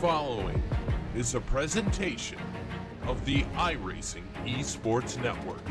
following is a presentation of the iRacing Esports Network.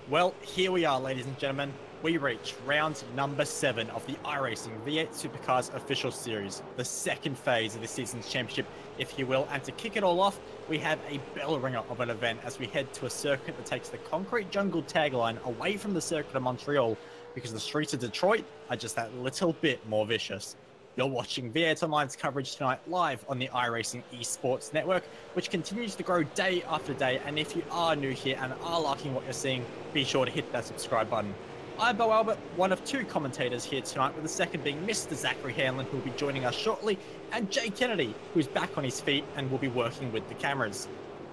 Well, here we are, ladies and gentlemen. We reach round number 7 of the iRacing V8 Supercars official series, the second phase of this season's championship, if you will. And to kick it all off, we have a bell ringer of an event as we head to a circuit that takes the Concrete Jungle tagline away from the circuit of Montreal, because the streets of Detroit are just that little bit more vicious. You're watching V8 Online's coverage tonight live on the iRacing Esports Network, which continues to grow day after day. And if you are new here and are liking what you're seeing, be sure to hit that subscribe button. I'm Belle Albert, one of 2 commentators here tonight, with the second being Mr. Zachary Hanlon, who will be joining us shortly, and Jay Kennedy, who's back on his feet and will be working with the cameras.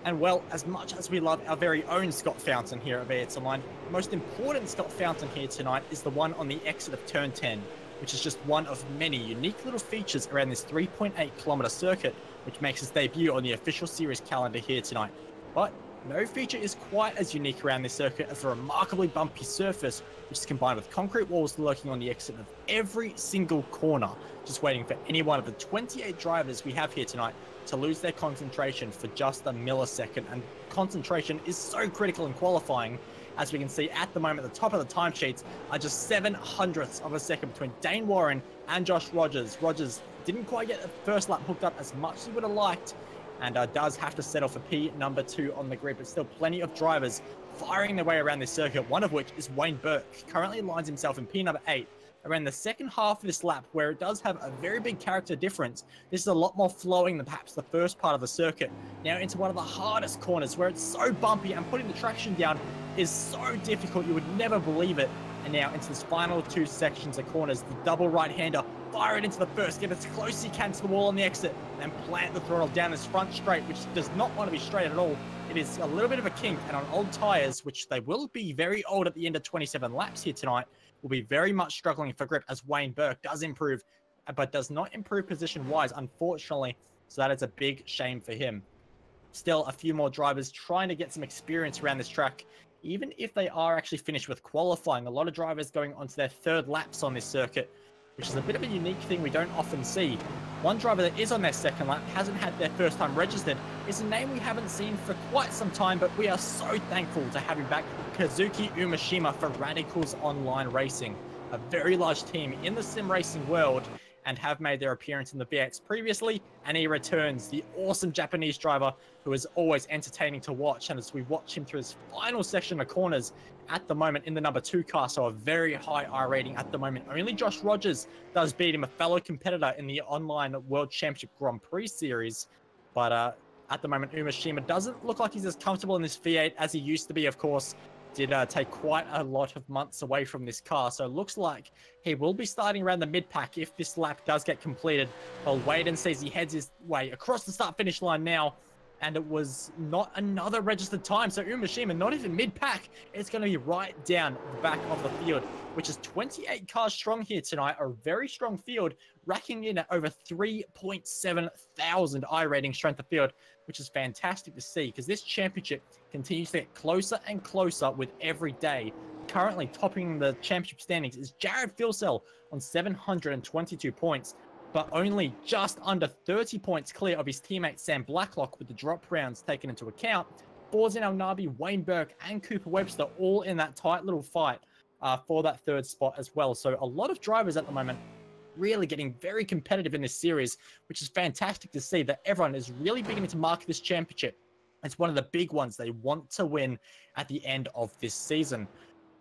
And well, as much as we love our very own Scott Fountain here at V8 Online, the most important Scott Fountain here tonight is the one on the exit of Turn 10. Which is just one of many unique little features around this 3.8 kilometer circuit, which makes its debut on the official series calendar here tonight. But no feature is quite as unique around this circuit as the remarkably bumpy surface, which is combined with concrete walls lurking on the exit of every single corner, just waiting for any one of the 28 drivers we have here tonight to lose their concentration for just a millisecond. And concentration is so critical in qualifying. As we can see at the moment, the top of the timesheets are just 7/100ths of a second between Dane Warren and Josh Rogers. Rogers didn't quite get the first lap hooked up as much as he would have liked, and does have to settle for P number 2 on the grid, but still plenty of drivers firing their way around this circuit, one of which is Wayne Burke, currently lines himself in P number 8. Around the second half of this lap, where it does have a very big character difference, this is a lot more flowing than perhaps the first part of the circuit. Now into one of the hardest corners, where it's so bumpy and putting the traction down is so difficult, you would never believe it. And now into this final 2 sections of corners, the double right-hander, fire it into the first, get as close as you can to the wall on the exit, and plant the throttle down this front straight, which does not want to be straight at all. It is a little bit of a kink, and on old tires, which they will be very old at the end of 27 laps here tonight, will be very much struggling for grip as Wayne Burke does improve, but does not improve position-wise, unfortunately, so that is a big shame for him. Still, a few more drivers trying to get some experience around this track, even if they are actually finished with qualifying. A lot of drivers going onto their 3rd laps on this circuit, which is a bit of a unique thing we don't often see. One driver that is on their 2nd lap, hasn't had their first time registered, is a name we haven't seen for quite some time, but we are so thankful to have him back, Kazuki Mishima for Radicals Online Racing, a very large team in the sim racing world, and have made their appearance in the V8s previously, and he returns, the awesome Japanese driver who is always entertaining to watch. And as we watch him through his final section of corners at the moment in the number 2 car, so a very high I rating at the moment. Only Josh Rogers does beat him, a fellow competitor in the online World Championship Grand Prix series. But at the moment, Umeshima doesn't look like he's as comfortable in this V8 as he used to be, of course. Did take quite a lot of months away from this car, so it looks like he will be starting around the mid-pack if this lap does get completed. I'll wait and see as he heads his way across the start-finish line now. and it was not another registered time. So Mishima, not even mid-pack, it's going to be right down the back of the field, which is 28 cars strong here tonight. A very strong field, racking in at over 3.7 thousand iRating strength of field, which is fantastic to see because this championship continues to get closer and closer with every day. Currently topping the championship standings is Jared Filsell on 722 points, but only just under 30 points clear of his teammate Sam Blacklock with the drop rounds taken into account. Forzan Al Nabi, Wayne Burke, and Cooper Webster all in that tight little fight for that third spot as well. So a lot of drivers at the moment really getting very competitive in this series, which is fantastic to see that everyone is really beginning to mark this championship. It's one of the big ones they want to win at the end of this season.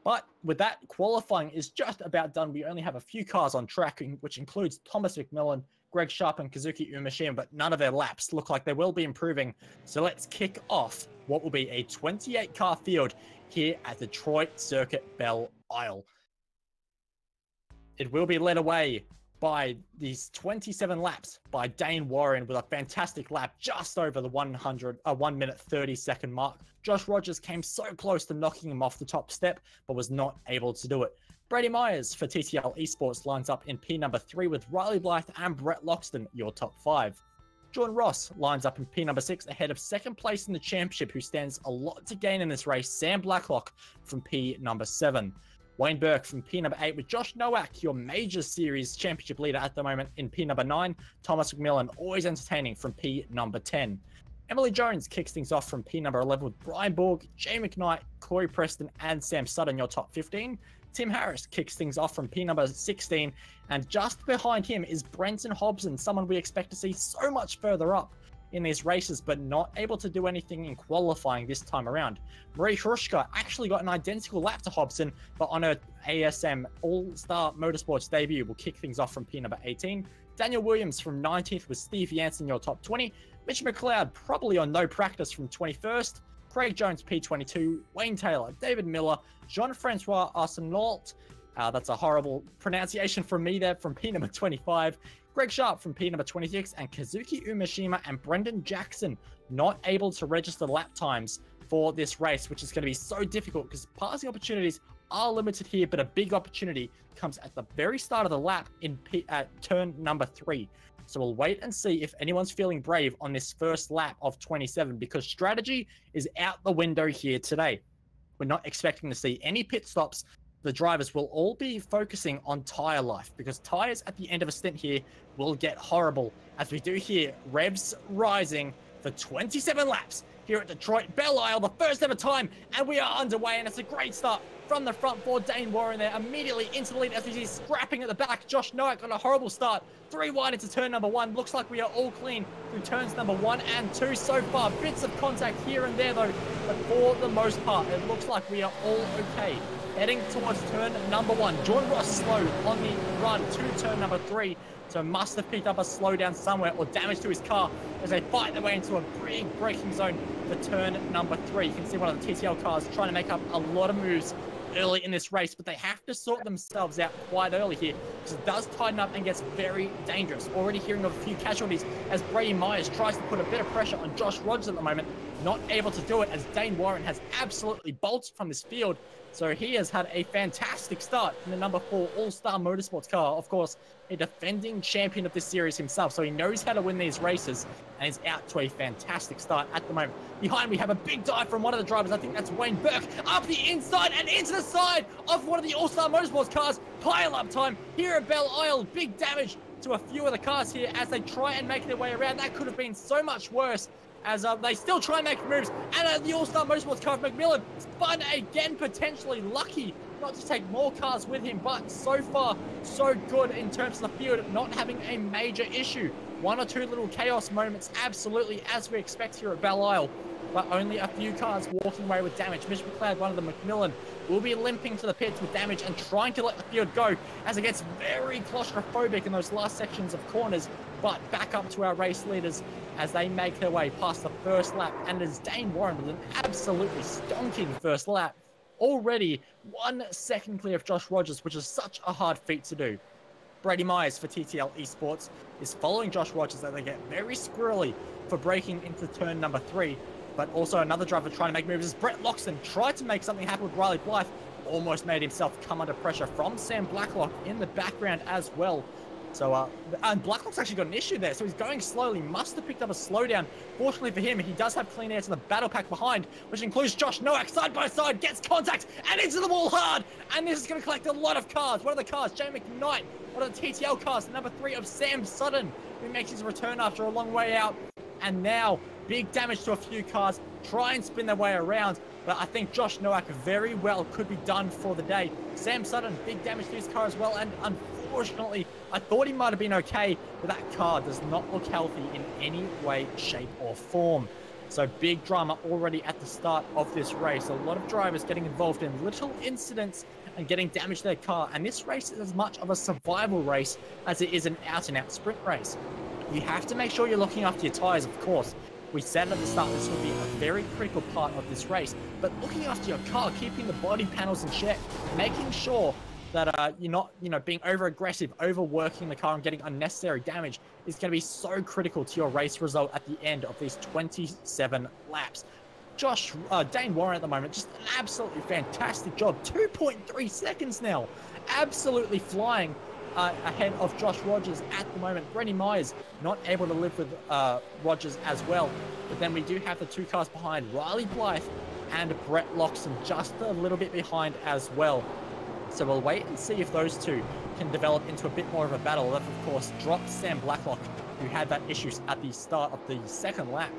But with that, qualifying is just about done. We only have a few cars on track, which includes Thomas McMillan, Greg Sharp, and Kazuki Umashima, but none of their laps look like they will be improving. So let's kick off what will be a 28-car field here at Detroit Circuit Belle Isle. It will be led away by these 27 laps by Dane Warren with a fantastic lap just over the 1 minute 30 second mark. Josh Rogers came so close to knocking him off the top step, but was not able to do it. Brady Myers for TTL Esports lines up in P number 3 with Riley Blythe and Brett Loxton, your top 5. Jordan Ross lines up in P number 6 ahead of second place in the championship, who stands a lot to gain in this race, Sam Blacklock from P number 7. Wayne Burke from P number 8 with Josh Nowak, your major series championship leader at the moment, in P number 9. Thomas McMillan, always entertaining, from P number 10. Emily Jones kicks things off from P number 11 with Brian Borg, Jay McKnight, Corey Preston, and Sam Sutton, your top 15. Tim Harris kicks things off from P number 16, and just behind him is Brenton Hobson, someone we expect to see so much further up in these races, but not able to do anything in qualifying this time around. Marie Hrushka actually got an identical lap to Hobson, but on her ASM All-Star Motorsports debut will kick things off from P number 18. Daniel Williams from 19th with Steve Jansen, your top 20. Mitch McLeod probably on no practice from 21st. Craig Jones, P22. Wayne Taylor, David Miller, Jean-Francois Arsenault, that's a horrible pronunciation from me there, from P number 25. Greg Sharp from P number 26, and Kazuki Umashima and Brendan Jackson not able to register lap times for this race, which is going to be so difficult because passing opportunities are limited here, but a big opportunity comes at the very start of the lap at turn number 3. So we'll wait and see if anyone's feeling brave on this first lap of 27, because strategy is out the window here today. We're not expecting to see any pit stops. The drivers will all be focusing on tire life, because tires at the end of a stint here will get horrible, as we do hear revs rising for 27 laps here at Detroit Belle Isle, the first ever time, and we are underway, and it's a great start from the front for Dane Warren there, immediately into the lead as we see scrapping at the back. Josh Nowak got a horrible start, 3 wide into turn number 1. Looks like we are all clean through turns number 1 and 2 so far. Bits of contact here and there though, but for the most part, it looks like we are all okay. Heading towards turn number 1. Jordan Ross slow on the run to turn number 3. So must have picked up a slowdown somewhere or damage to his car as they fight their way into a big braking zone for turn number 3. You can see one of the TTL cars trying to make up a lot of moves early in this race, but they have to sort themselves out quite early here because it does tighten up and gets very dangerous. Already hearing of a few casualties as Brady Myers tries to put a bit of pressure on Josh Rogers at the moment. Not able to do it as Dane Warren has absolutely bolted from this field. So he has had a fantastic start in the number 4 All-Star Motorsports car. Of course, a defending champion of this series himself. So he knows how to win these races and is out to a fantastic start at the moment. Behind, we have a big dive from one of the drivers. I think that's Wayne Burke, up the inside and into the side of one of the All-Star Motorsports cars. Pile up time here at Belle Isle. Big damage to a few of the cars here as they try and make their way around. That could have been so much worse, as they still try and make moves. And the All-Star Motorsports car of McMillan spun again, potentially lucky not to take more cars with him, but so far so good in terms of the field not having a major issue. 1 or 2 little chaos moments, absolutely, as we expect here at Belle Isle, but only a few cars walking away with damage. Mitch McLeod, one of the McMillan, will be limping to the pits with damage and trying to let the field go as it gets very claustrophobic in those last sections of corners. But back up to our race leaders as they make their way past the first lap, and as Dane Warren with an absolutely stonking first lap, already 1 second clear of Josh Rogers, which is such a hard feat to do. Brady Myers for TTL Esports is following Josh Rogers, and they get very squirrely for breaking into turn number 3. But also another driver trying to make moves as Brett Loxton tried to make something happen with Riley Blythe, almost made himself come under pressure from Sam Blacklock in the background as well. So, and Blacklock's actually got an issue there, so he's going slowly, must have picked up a slowdown. Fortunately for him, he does have clean air to the battle pack behind, which includes Josh Nowak side by side, gets contact, and into the wall hard, and this is going to collect a lot of cars. What are the cars? Jay McKnight. What are the TTL cars? The number 3 of Sam Sutton, who makes his return after a long way out. And now, big damage to a few cars, try and spin their way around, but I think Josh Nowak very well could be done for the day. Sam Sutton, big damage to his car as well, and unfortunately, I thought he might have been okay, but that car does not look healthy in any way, shape, or form. So big drama already at the start of this race. A lot of drivers getting involved in little incidents and getting damage to their car, and this race is as much of a survival race as it is an out-and-out sprint race. You have to make sure you're looking after your tires, of course. We said at the start this would be a very critical part of this race, but looking after your car, keeping the body panels in check, making sure that you're not, being over-aggressive, overworking the car and getting unnecessary damage is going to be so critical to your race result at the end of these 27 laps. Dane Warren at the moment, just an absolutely fantastic job. 2.3 seconds now. Absolutely flying ahead of Josh Rogers at the moment. Brenny Myers not able to live with Rogers as well. But then we do have the 2 cars behind, Riley Blythe and Brett Loxton just a little bit behind as well. So we'll wait and see if those two can develop into a bit more of a battle. That, of course, drops Sam Blacklock, who had that issue at the start of the second lap.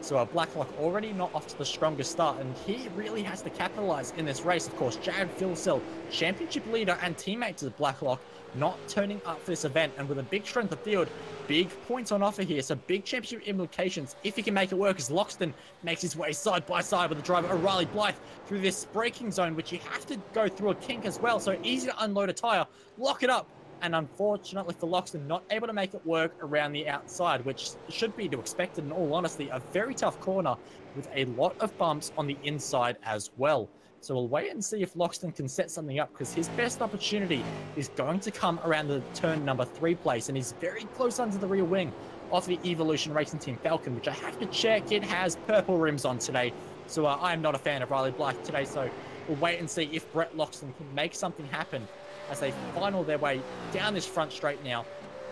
So Blacklock already not off to the strongest start, and he really has to capitalize in this race. Of course, Jared Philsell, championship leader and teammate to Blacklock, not turning up for this event, and with a big strength of field, big points on offer here, so big championship implications if he can make it work, as Loxton makes his way side by side with the driver O'Reilly Blythe through this braking zone, which you have to go through a kink as well, so easy to unload a tire, lock it up, and unfortunately for Loxton, not able to make it work around the outside, which should be to expect, in all honesty, a very tough corner with a lot of bumps on the inside as well. So we'll wait and see if Loxton can set something up, because his best opportunity is going to come around the turn number 3 place, and he's very close under the rear wing of the Evolution Racing Team Falcon, which I have to check. It has purple rims on today, so I am not a fan of Riley Blythe today, so we'll wait and see if Brett Loxton can make something happen as they final their way down this front straight now.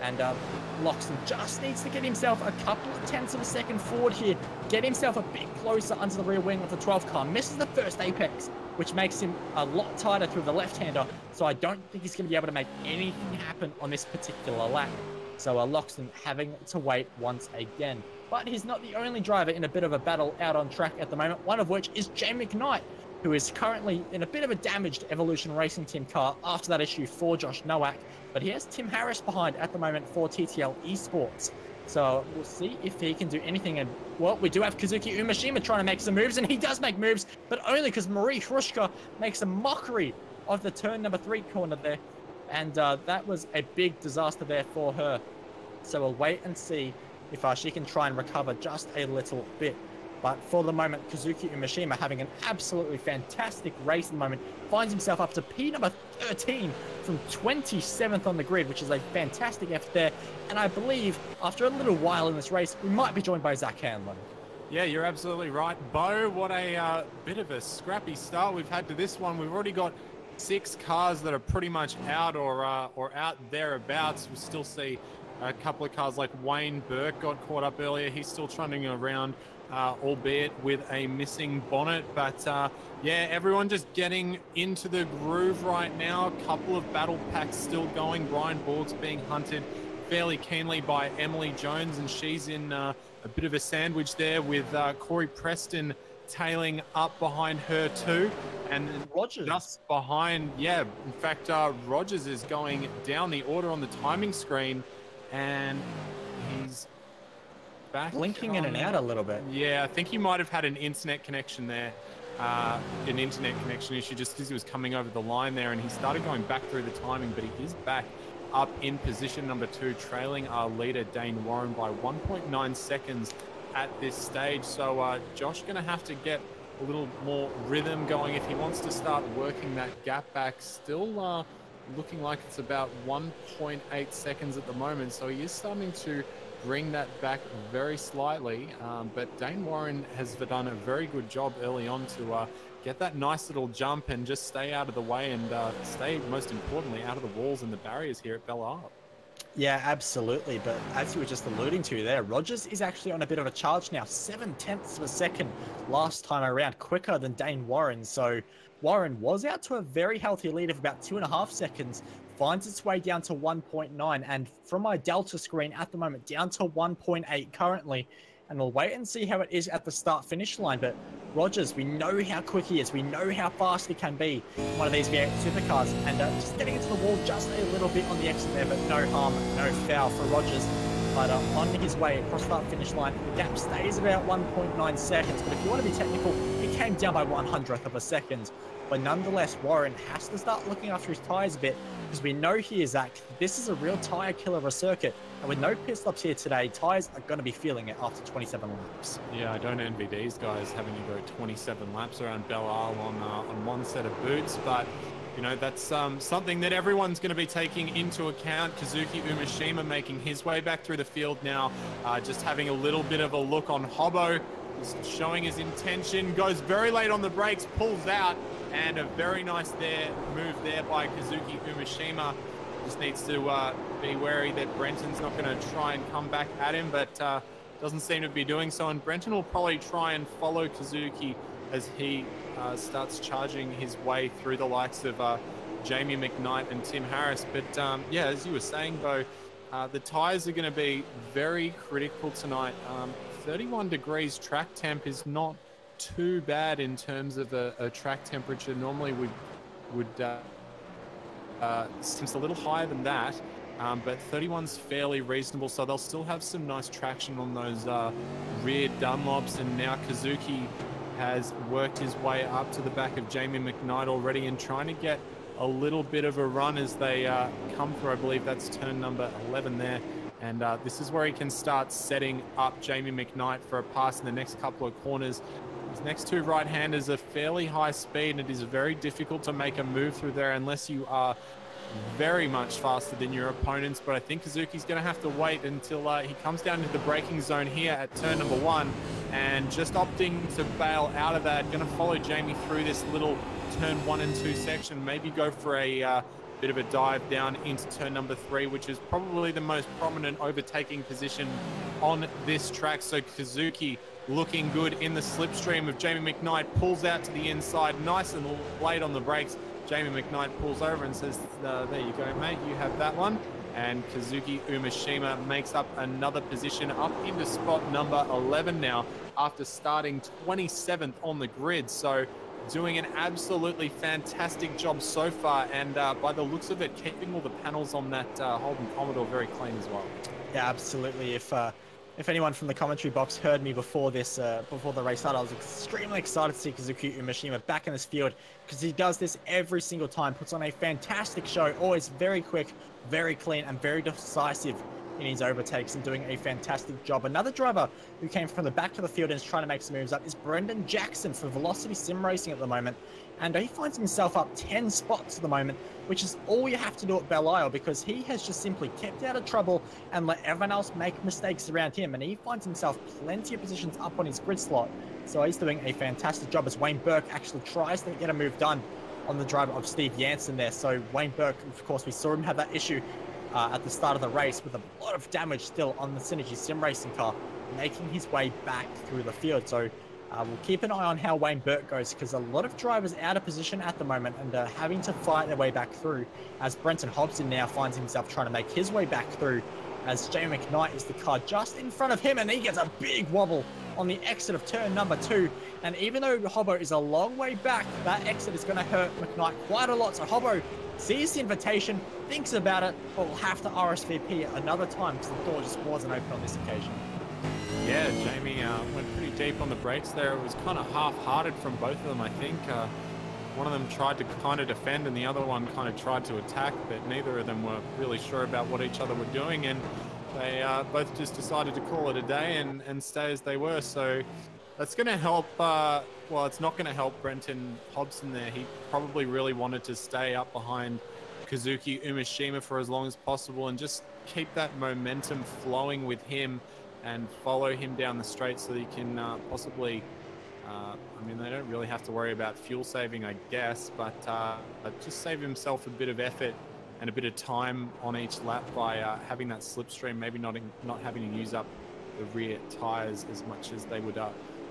And Loxton just needs to get himself a couple of tenths of a second forward here, get himself a bit closer under the rear wing of the 12 car, misses the first apex, which makes him a lot tighter through the left-hander, so I don't think he's going to be able to make anything happen on this particular lap. So Loxton having to wait once again. But he's not the only driver in a bit of a battle out on track at the moment, one of which is Jay McKnight, who is currently in a bit of a damaged Evolution Racing Team car after that issue for Josh Nowak. But he has Tim Harris behind at the moment for TTL Esports. So we'll see if he can do anything. And, well, we do have Kazuki Umeshima trying to make some moves, and he does make moves, but only because Marie Hrushka makes a mockery of the turn number 3 corner there. And that was a big disaster there for her. So we'll wait and see if she can try and recover just a little bit. But for the moment, Kazuki Umeshima, having an absolutely fantastic race at the moment, finds himself up to P number 13 from 27th on the grid, which is a fantastic effort there. And I believe after a little while in this race, we might be joined by Zach Hanlon. Yeah, you're absolutely right, Bo. What a bit of a scrappy start we've had to this one. We've already got 6 cars that are pretty much out or out thereabouts. We still see a couple of cars like Wayne Burke got caught up earlier. He's still trundling around, albeit with a missing bonnet. But yeah, everyone just getting into the groove right now. A couple of battle packs still going. Brian Borg's being hunted fairly keenly by Emily Jones, and she's in a bit of a sandwich there with Corey Preston tailing up behind her too. And Rogers just behind, yeah, in fact, Rogers is going down the order on the timing screen, and he's back. Blinking in and out a little bit. Yeah, I think he might have had an internet connection there, an internet connection issue, just because he was coming over the line there, and he started going back through the timing, but he is back up in position number 2, trailing our leader, Dane Warren, by 1.9 seconds at this stage. So Josh going to have to get a little more rhythm going if he wants to start working that gap back. Still looking like it's about 1.8 seconds at the moment. So he is starting to bring that back very slightly. But Dane Warren has done a very good job early on to get that nice little jump and just stay out of the way and stay, most importantly, out of the walls and the barriers here at Belle. Yeah, absolutely. But as you were just alluding to there, Rogers is actually on a bit of a charge now. 7/10 of a second last time around, quicker than Dane Warren. So Warren was out to a very healthy lead of about 2.5 seconds, finds its way down to 1.9. And from my Delta screen at the moment, down to 1.8 currently. And we'll wait and see how it is at the start-finish line. But Rogers, we know how quick he is. We know how fast he can be in one of these V8 supercars. And just getting into the wall just a little bit on the exit there, but no harm, no foul for Rogers. But on his way across that finish line, the gap stays about 1.9 seconds. But if you want to be technical, it came down by 1/100th of a second. But nonetheless, Warren has to start looking after his tyres a bit, because we know here, Zach, this is a real tyre killer of a circuit. And with no pit stops here today, tyres are going to be feeling it after 27 laps. Yeah, I don't envy these guys having to go 27 laps around Belle on one set of boots, but you know, that's something that everyone's going to be taking into account. Kazuki Umeshima making his way back through the field now, just having a little bit of a look on Hobbo, just showing his intention, goes very late on the brakes, pulls out, and a very nice move there by Kazuki Umeshima. Just needs to be wary that Brenton's not going to try and come back at him, but doesn't seem to be doing so. And Brenton will probably try and follow Kazuki as he starts charging his way through the likes of Jamie McKnight and Tim Harris. But yeah, as you were saying, Bo, the tyres are going to be very critical tonight. 31 degrees track temp is not too bad in terms of a track temperature. Normally would seems a little higher than that, but 31's fairly reasonable, so they'll still have some nice traction on those rear Dunlops. And now Kazuki has worked his way up to the back of Jamie McKnight already and trying to get a little bit of a run as they come through. I believe that's turn number 11 there. And this is where he can start setting up Jamie McKnight for a pass in the next couple of corners. His next two right-handers are fairly high speed, and it is very difficult to make a move through there unless you are very much faster than your opponents. But I think Kazuki's going to have to wait until he comes down into the braking zone here at turn number 1, and just opting to bail out of that. Going to follow Jamie through this little turn 1 and 2 section, maybe go for a bit of a dive down into turn number 3, which is probably the most prominent overtaking position on this track. So Kazuki looking good in the slipstream of Jamie McKnight, pulls out to the inside, nice and late on the brakes. Jamie McKnight pulls over and says, there you go, mate, you have that one. And Kazuki Umeshima makes up another position up into spot number 11 now, after starting 27th on the grid. So doing an absolutely fantastic job so far, and by the looks of it, keeping all the panels on that Holden Commodore very clean as well. Yeah, absolutely. If anyone from the commentary box heard me before this, before the race started, I was extremely excited to see Kazuki Umeshima back in this field, because he does this every single time, puts on a fantastic show, always very quick, very clean, and very decisive in his overtakes, and doing a fantastic job. Another driver who came from the back of the field and is trying to make some moves up is Brendan Jackson for Velocity Sim Racing at the moment. And he finds himself up 10 spots at the moment, which is all you have to do at Belle Isle, because he has just simply kept out of trouble and let everyone else make mistakes around him. And he finds himself plenty of positions up on his grid slot. So he's doing a fantastic job as Wayne Burke actually tries to get a move done on the driver of Steve Jansen there. So Wayne Burke, of course, we saw him have that issue at the start of the race with a lot of damage still on the Synergy Sim Racing car, making his way back through the field. So we'll keep an eye on how Wayne Burke goes, because a lot of drivers out of position at the moment and having to fight their way back through, as Brenton Hobson now finds himself trying to make his way back through, as Jamie McKnight is the car just in front of him, and he gets a big wobble on the exit of turn number 2. And even though Hobbo is a long way back, that exit is going to hurt McKnight quite a lot. So Hobbo sees the invitation, thinks about it, but will have to RSVP another time, because the door just wasn't open on this occasion. Yeah, Jamie went pretty deep on the brakes there. It was kind of half-hearted from both of them, I think. One of them tried to kind of defend and the other one kind of tried to attack, but neither of them were really sure about what each other were doing, and they both just decided to call it a day and stay as they were. So that's going to help, well, it's not going to help Brenton Hobson there. He probably really wanted to stay up behind Kazuki Umeshima for as long as possible and just keep that momentum flowing with him and follow him down the straight so that he can possibly, I mean, they don't really have to worry about fuel saving, I guess, but just save himself a bit of effort and a bit of time on each lap by having that slipstream, maybe not having to use up the rear tires as much as they would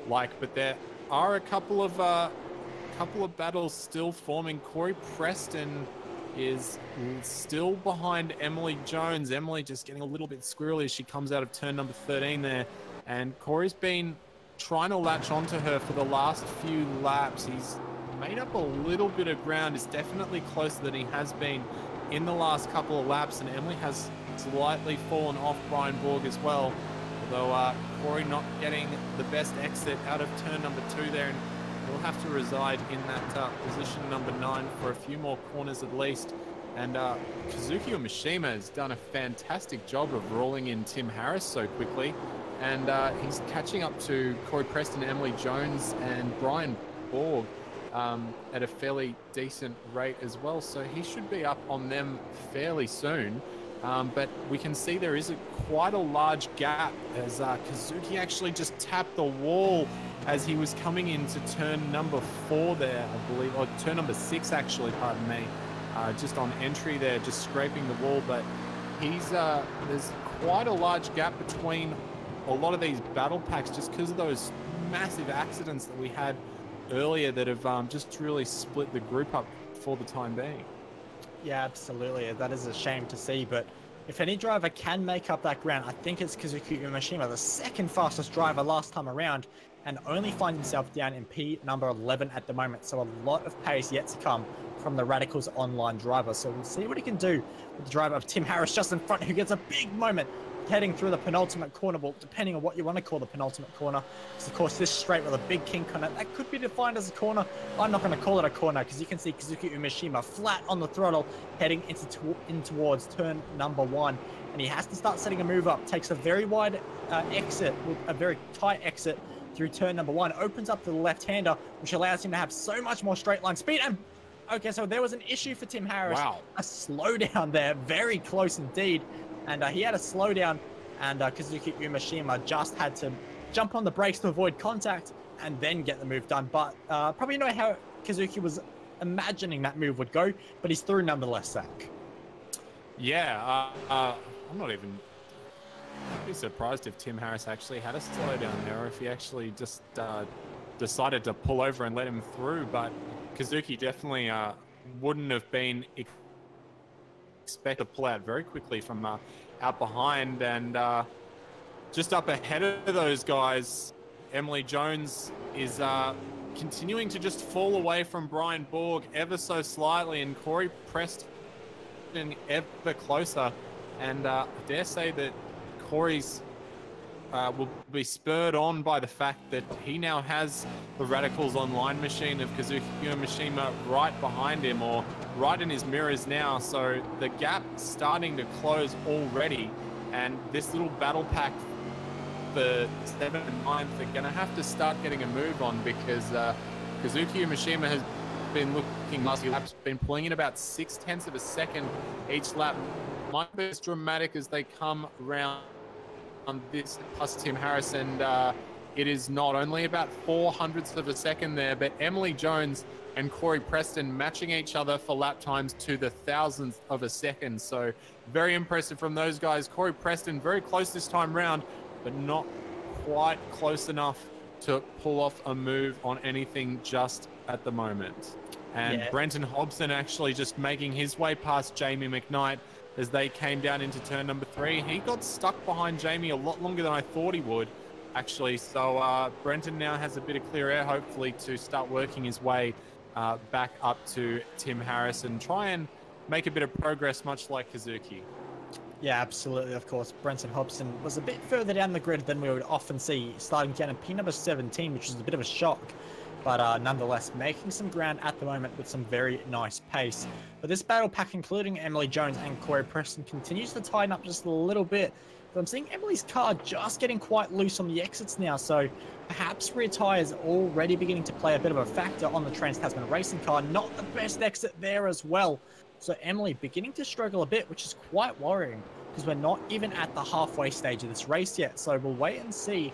like. But there are a couple of battles still forming. Corey Preston is still behind Emily Jones. Emily just getting a little bit squirrely as she comes out of turn number 13 there. And Corey's been trying to latch onto her for the last few laps. He's made up a little bit of ground. It's definitely closer than he has been in the last couple of laps. And Emily has slightly fallen off Brian Borg as well. Although Corey not getting the best exit out of turn number 2 there. And he'll have to reside in that position number 9 for a few more corners at least. And Kazuki Mishima has done a fantastic job of rolling in Tim Harris so quickly. And he's catching up to Corey Preston, Emily Jones, and Brian Borg at a fairly decent rate as well. So he should be up on them fairly soon. But we can see there is quite a large gap as Kazuki actually just tapped the wall as he was coming into turn number 4 there, I believe, or turn number 6 actually, pardon me, just on entry there, just scraping the wall. But he's there's quite a large gap between a lot of these battle packs just because of those massive accidents that we had earlier that have just really split the group up for the time being. Yeah, absolutely. That is a shame to see, but if any driver can make up that ground, I think it's Kazuki Umeshima, the second fastest driver last time around, and only finds himself down in P number 11 at the moment. So a lot of pace yet to come from the Radicals online driver. So we'll see what he can do with the driver of Tim Harris just in front, who gets a big moment heading through the penultimate corner, well, depending on what you want to call the penultimate corner. Because, of course, this straight with a big kink on it, that could be defined as a corner. I'm not going to call it a corner because you can see Kazuki Umeshima flat on the throttle heading in towards turn number 1. And he has to start setting a move up. Takes a very wide exit, with a very tight exit through turn number 1. Opens up to the left-hander, which allows him to have so much more straight line speed. And okay, so there was an issue for Tim Harris. Wow. A slowdown there, very close indeed. And he had a slowdown, and Kazuki Umeshima just had to jump on the brakes to avoid contact and then get the move done. But probably know how Kazuki was imagining that move would go, but he's through nonetheless, Zach. Yeah, I'm not even... I'd be surprised if Tim Harris actually had a slowdown there, or if he actually just decided to pull over and let him through. But Kazuki definitely wouldn't have been expect to pull out very quickly from out behind. And just up ahead of those guys, Emily Jones is continuing to just fall away from Brian Borg ever so slightly, and Corey Preston ever closer. And I dare say that Corey's will be spurred on by the fact that he now has the Radicals online machine of Kazuki Mishima right behind him, or right in his mirrors now. So the gap starting to close already, and this little battle pack for 7th and 9th are going to have to start getting a move on, because Kazuki Mishima has been looking last few laps, been pulling in about 0.6 of a second each lap. Might be as dramatic as they come around on this plus Tim Harris, and it is not only about 0.04 of a second there, but Emily Jones and Corey Preston matching each other for lap times to the 1,000th of a second. So very impressive from those guys. Corey Preston very close this time round, but not quite close enough to pull off a move on anything just at the moment. And yeah, Brenton Hobson actually just making his way past Jamie McKnight as they came down into turn number 3. He got stuck behind Jamie a lot longer than I thought he would, actually. So Brenton now has a bit of clear air, hopefully, to start working his way back up to Tim Harris and try and make a bit of progress, much like Kazuki. Yeah, absolutely. Of course, Brenton Hobson was a bit further down the grid than we would often see, starting down in P number 17, which is a bit of a shock. But nonetheless, making some ground at the moment with some very nice pace. But this battle pack, including Emily Jones and Corey Preston, continues to tighten up just a little bit. But I'm seeing Emily's car just getting quite loose on the exits now, so perhaps rear tyres already beginning to play a bit of a factor on the Trans-Tasman racing car. Not the best exit there as well. So Emily beginning to struggle a bit, which is quite worrying because we're not even at the halfway stage of this race yet. So we'll wait and see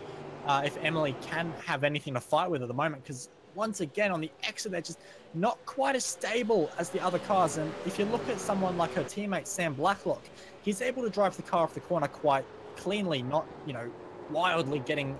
if Emily can have anything to fight with at the moment, because once again on the exit they're just not quite as stable as the other cars. And if you look at someone like her teammate Sam Blacklock, he's able to drive the car off the corner quite cleanly, not wildly getting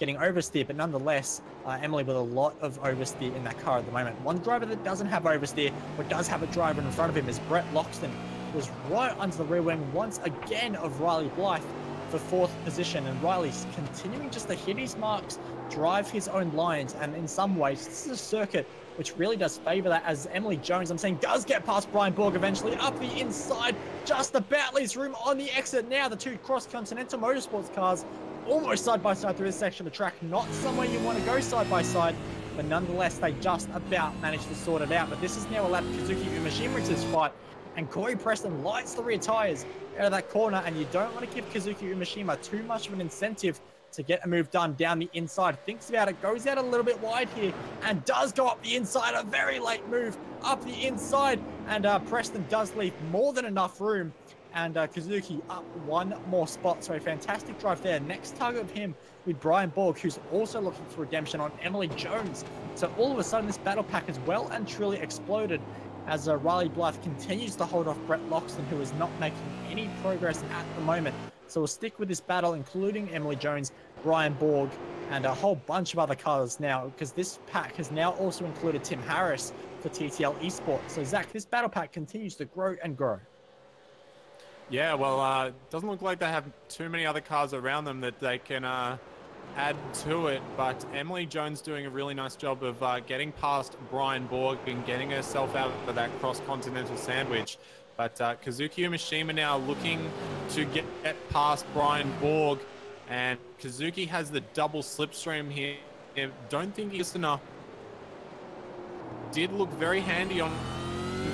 oversteer, but nonetheless Emily with a lot of oversteer in that car at the moment. One driver that doesn't have oversteer but does have a driver in front of him is Brett Loxton, was right under the rear wing once again of Riley Blythe for 4th position, and Riley's continuing just to hit his marks, drive his own lines, and in some ways this is a circuit which really does favor that, as Emily Jones, I'm saying, does get past Brian Borg eventually up the inside, just about leaves room on the exit. Now the two cross-continental motorsports cars almost side by side through this section of the track, not somewhere you want to go side by side, but nonetheless they just about managed to sort it out. But this has now allowed Kazuki Umeshima into this fight, and Corey Preston lights the rear tires out of that corner, and you don't want to give Kazuki Umeshima too much of an incentive to get a move done down the inside. Thinks about it, goes out a little bit wide here, and does go up the inside. A very late move up the inside, and Preston does leave more than enough room, and Kazuki up one more spot. So a fantastic drive there. Next target of him with Brian Borg, who's also looking for redemption on Emily Jones. So all of a sudden this battle pack has well and truly exploded, as Riley Blythe continues to hold off Brett Loxton, who is not making any progress at the moment. So we'll stick with this battle, including Emily Jones, Brian Borg, and a whole bunch of other cars now, because this pack has now also included Tim Harris for TTL Esports. So Zach, this battle pack continues to grow and grow. Yeah, well, doesn't look like they have too many other cars around them that they can add to it, but Emily Jones doing a really nice job of getting past Brian Borg and getting herself out of that cross-continental sandwich. But Kazuki Umeshima now looking to get past Brian Borg, and Kazuki has the double slipstream here. Don't think he's enough. Did look very handy on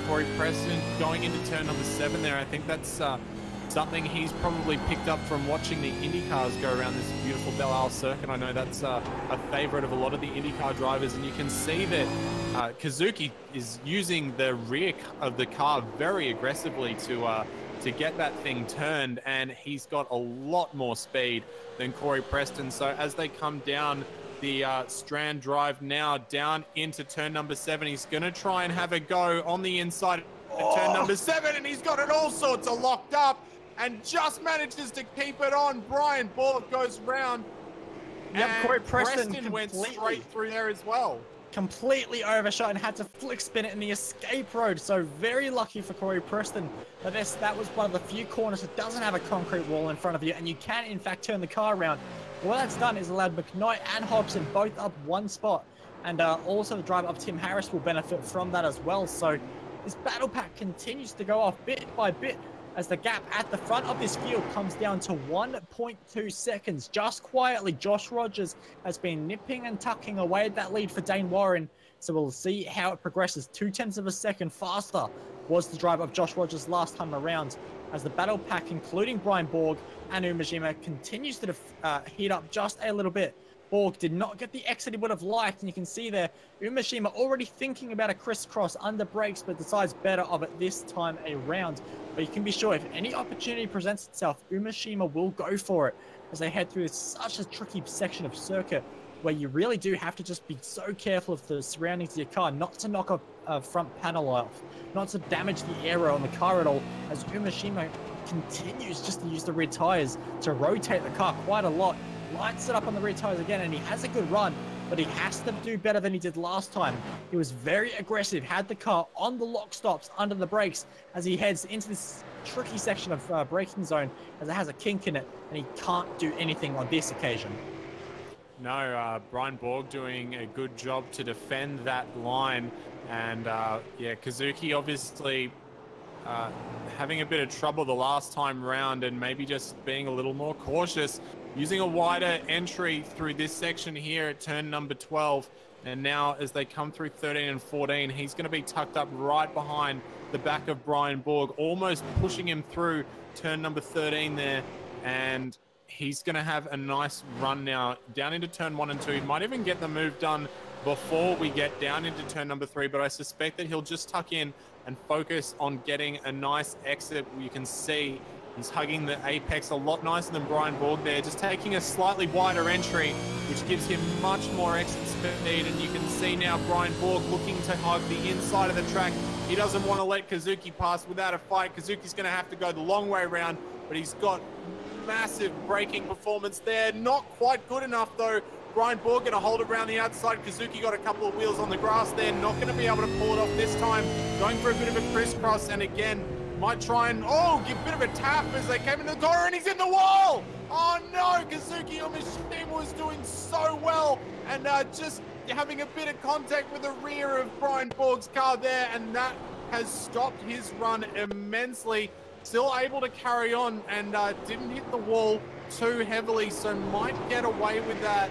Corey Preston going into turn number 7 there. I think that's something he's probably picked up from watching the IndyCars go around this beautiful Belle circuit. I know that's a favorite of a lot of the IndyCar drivers, and you can see that Kazuki is using the rear of the car very aggressively to get that thing turned, and he's got a lot more speed than Corey Preston. So as they come down the Strand Drive now down into turn number 7, he's going to try and have a go on the inside of turn number 7, and he's got it all sorts of locked up and just manages to keep it on. Brian Borg goes round. Yep, Corey Preston went straight through there as well. Completely overshot and had to flick spin it in the escape road. So very lucky for Corey Preston that that was one of the few corners that doesn't have a concrete wall in front of you, and you can in fact turn the car around. What that's done is allowed McKnight and Hobson both up one spot, and also the driver of Tim Harris will benefit from that as well. So this battle pack continues to go off bit by bit, as the gap at the front of this field comes down to 1.2 seconds. Just quietly, Josh Rogers has been nipping and tucking away at that lead for Dane Warren. So we'll see how it progresses. 0.2 of a second faster was the drive of Josh Rogers last time around, as the battle pack, including Brian Borg and Umeshima, continues to heat up just a little bit. Borg did not get the exit he would have liked, and you can see there Umeshima already thinking about a crisscross under brakes, but decides better of it this time around. But you can be sure if any opportunity presents itself, Umeshima will go for it, as they head through such a tricky section of circuit where you really do have to just be so careful of the surroundings of your car, not to knock a front panel off, not to damage the aero on the car at all, as Umeshima continues just to use the rear tires to rotate the car quite a lot. Lights it up on the rear tires again, and he has a good run, but he has to do better than he did last time. He was very aggressive, had the car on the lock stops under the brakes as he heads into this tricky section of braking zone, as it has a kink in it, and he can't do anything on this occasion. No, Brian Borg doing a good job to defend that line, and yeah, Kazuki obviously having a bit of trouble the last time round, and maybe just being a little more cautious, using a wider entry through this section here at turn number 12. And now as they come through 13 and 14, he's going to be tucked up right behind the back of Brian Borg, almost pushing him through turn number 13 there. And he's going to have a nice run now down into turn 1 and 2. He might even get the move done before we get down into turn number 3, but I suspect that he'll just tuck in and focus on getting a nice exit. You can see he's hugging the apex a lot nicer than Brian Borg there, just taking a slightly wider entry, which gives him much more exit speed. And you can see now Brian Borg looking to hug the inside of the track. He doesn't want to let Kazuki pass without a fight. Kazuki's going to have to go the long way around, but he's got massive braking performance there. Not quite good enough though. Brian Borg going to hold it around the outside. Kazuki got a couple of wheels on the grass there. Not going to be able to pull it off this time. Going for a bit of a crisscross, and again, might try and, give a bit of a tap as they came in the corner, and he's in the wall! Oh no, Kazuki on Mishima was doing so well, and just having a bit of contact with the rear of Brian Borg's car there, and that has stopped his run immensely. Still able to carry on, and didn't hit the wall too heavily, so might get away with that.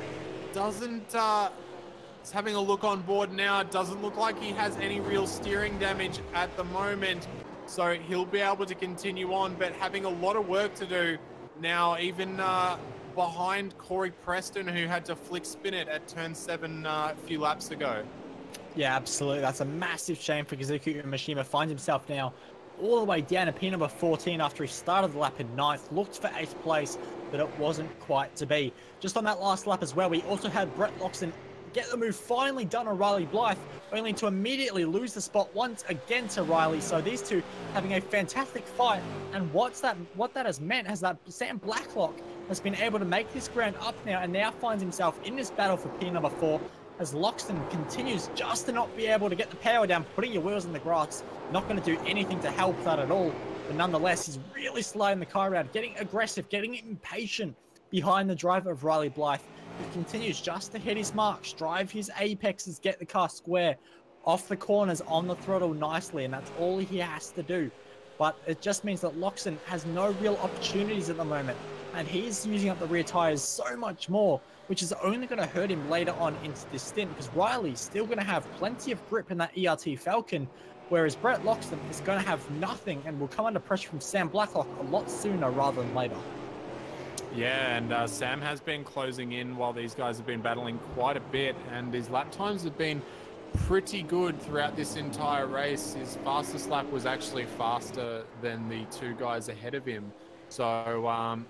Doesn't, he's having a look on board now. It doesn't look like he has any real steering damage at the moment, so he'll be able to continue on, but having a lot of work to do now, even behind Corey Preston, who had to flick spin it at turn 7 a few laps ago. Yeah, absolutely. That's a massive shame for Kazuki Mishima. Finds himself now all the way down to P number 14 after he started the lap in 9th. Looked for 8th place, but it wasn't quite to be. Just on that last lap as well, we also had Brett Loxton get the move finally done on Riley Blythe, only to immediately lose the spot once again to Riley. So these two having a fantastic fight, and what that has meant is that Sam Blacklock has been able to make this ground up now, and now finds himself in this battle for P number 4 as Loxton continues just to not be able to get the power down. Putting your wheels in the grass, not going to do anything to help that at all. But nonetheless, he's really sliding the car around, getting aggressive, getting impatient behind the driver of Riley Blythe. He continues just to hit his marks, drive his apexes, get the car square off the corners on the throttle nicely, and that's all he has to do. But it just means that Loxton has no real opportunities at the moment, and he's using up the rear tires so much more, which is only going to hurt him later on into this stint, because Riley's still going to have plenty of grip in that ERT Falcon, whereas Brett Loxton is going to have nothing and will come under pressure from Sam Blacklock a lot sooner rather than later. Yeah, and Sam has been closing in while these guys have been battling quite a bit, and his lap times have been pretty good throughout this entire race. His fastest lap was actually faster than the two guys ahead of him. So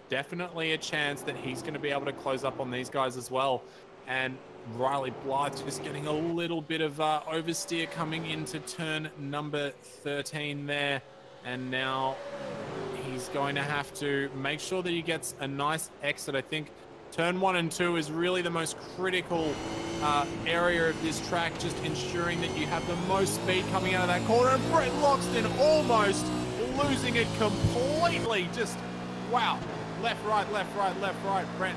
definitely a chance that he's going to be able to close up on these guys as well. And Riley Blythe just getting a little bit of oversteer coming into turn number 13 there. And now he's going to have to make sure that he gets a nice exit. I think turn 1 and 2 is really the most critical area of this track, just ensuring that you have the most speed coming out of that corner. And Brett Loxton almost losing it completely. Just, wow. Left, right, left, right, left, right. Brett,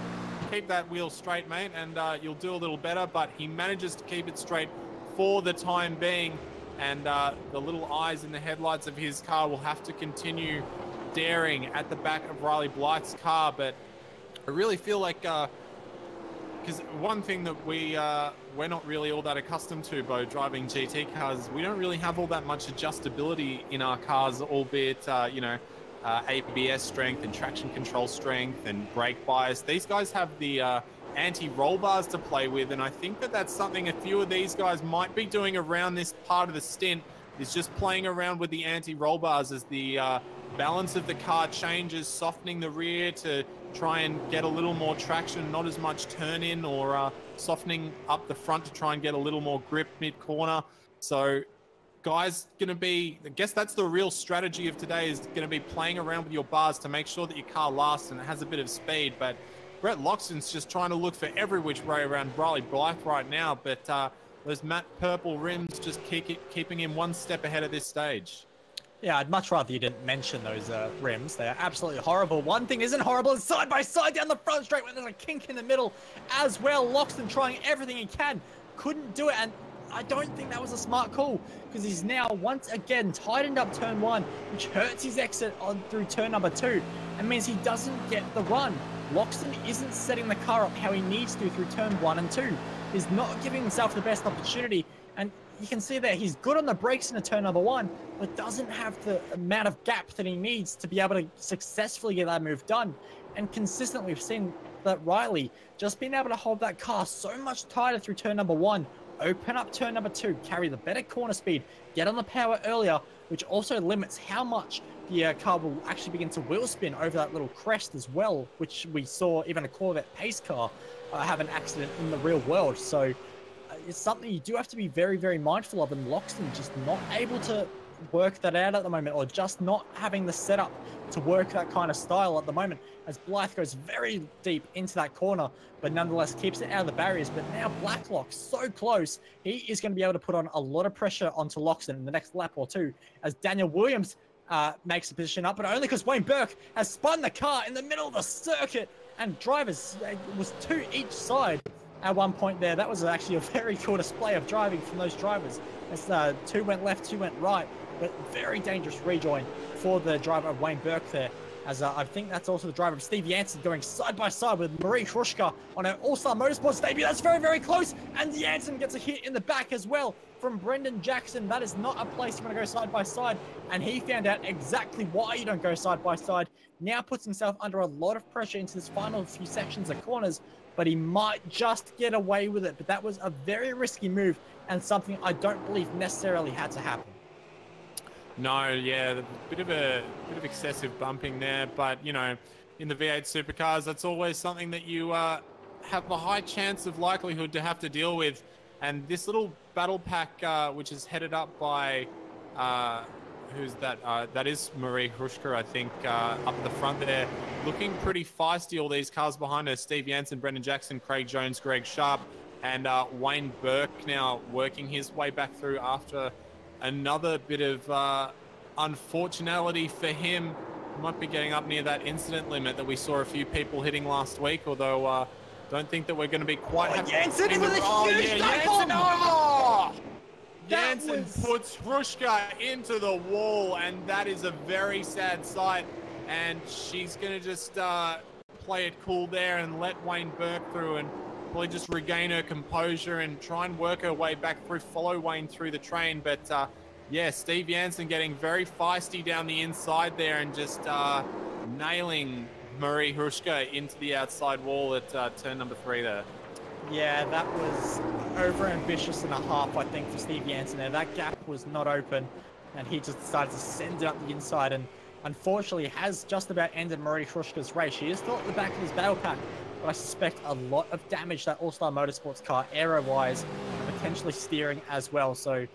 keep that wheel straight, mate, and you'll do a little better. But he manages to keep it straight for the time being. And the little eyes in the headlights of his car will have to continue daring at the back of Riley Blythe's car. But I really feel like, because one thing that we're not really all that accustomed to, Bo, driving GT cars, we don't really have all that much adjustability in our cars, albeit, you know, ABS strength and traction control strength and brake bias. These guys have the anti-roll bars to play with, and I think that that's something a few of these guys might be doing around this part of the stint, is just playing around with the anti-roll bars as the balance of the car changes, softening the rear to try and get a little more traction, not as much turn in, or softening up the front to try and get a little more grip mid-corner. So guys, going to be, I guess that's the real strategy of today, is going to be playing around with your bars to make sure that your car lasts and it has a bit of speed. But Brett Loxton's just trying to look for every which way around Riley Blythe right now, but those matte purple rims just keeping him one step ahead at this stage. Yeah, I'd much rather you didn't mention those rims. They're absolutely horrible. One thing isn't horrible is side by side down the front straight when there's a kink in the middle as well. Loxton trying everything he can, couldn't do it, and I don't think that was a smart call, because he's now once again tightened up turn 1, which hurts his exit on through turn number 2 and means he doesn't get the run. Loxton isn't setting the car up how he needs to through turn 1 and 2. He's not giving himself the best opportunity, and you can see that he's good on the brakes in turn number 1, but doesn't have the amount of gap that he needs to be able to successfully get that move done. And consistently we've seen that Riley just being able to hold that car so much tighter through turn number 1 open up turn number 2, carry the better corner speed, get on the power earlier, which also limits how much the car will actually begin to wheel spin over that little crest as well, which we saw even a Corvette pace car have an accident in the real world. So it's something you do have to be very, very mindful of, and Loxton just not able to work that out at the moment, or just not having the setup to work that kind of style at the moment, as Blythe goes very deep into that corner, but nonetheless keeps it out of the barriers. But now Blacklock so close, he is going to be able to put on a lot of pressure onto Loxton in the next lap or two, as Daniel Williams makes the position up, but only because Wayne Burke has spun the car in the middle of the circuit, and drivers, it was 2 each side at one point there. That was actually a very cool display of driving from those drivers, as 2 went left, 2 went right, but very dangerous rejoin for the driver of Wayne Burke there, as I think that's also the driver of Steve Jansen going side by side with Marie Hrushka on her All-Star Motorsports debut. That's very, very close, and Jansen gets a hit in the back as well from Brendan Jackson. That is not a place you want to go side by side, and he found out exactly why you don't go side by side. Now puts himself under a lot of pressure into this final few sections of corners, but he might just get away with it. But that was a very risky move, and something I don't believe necessarily had to happen. No, yeah, a bit of excessive bumping there, but you know, in the V8 supercars, that's always something that you have a high chance of likelihood to have to deal with. And this little battle pack, which is headed up by who's that? That is Marie Hrushka, I think, up the front there, looking pretty feisty. All these cars behind her: Steve Jansen, Brendan Jackson, Craig Jones, Greg Sharp, and Wayne Burke now working his way back through after another bit of unfortunately for him. Might be getting up near that incident limit that we saw a few people hitting last week, although don't think that we're going to be quite happy. Jansen with a huge Jansen, oh! Jansen puts Hrushka into the wall, and that is a very sad sight, and she's going to just play it cool there and let Wayne Burke through, and probably just regain her composure and try and work her way back through, follow Wayne through the train. But yeah, Steve Jansen getting very feisty down the inside there and just nailing Marie Hrushka into the outside wall at turn number 3 there. Yeah, that was over-ambitious and a half, I think, for Steve Jansen there. That gap was not open, and he just decided to send it up the inside, and unfortunately has just about ended Marie Hrushka's race. She is still at the back of his battle pack, but I suspect a lot of damage that All-Star Motorsports car, aero-wise, potentially steering as well. So,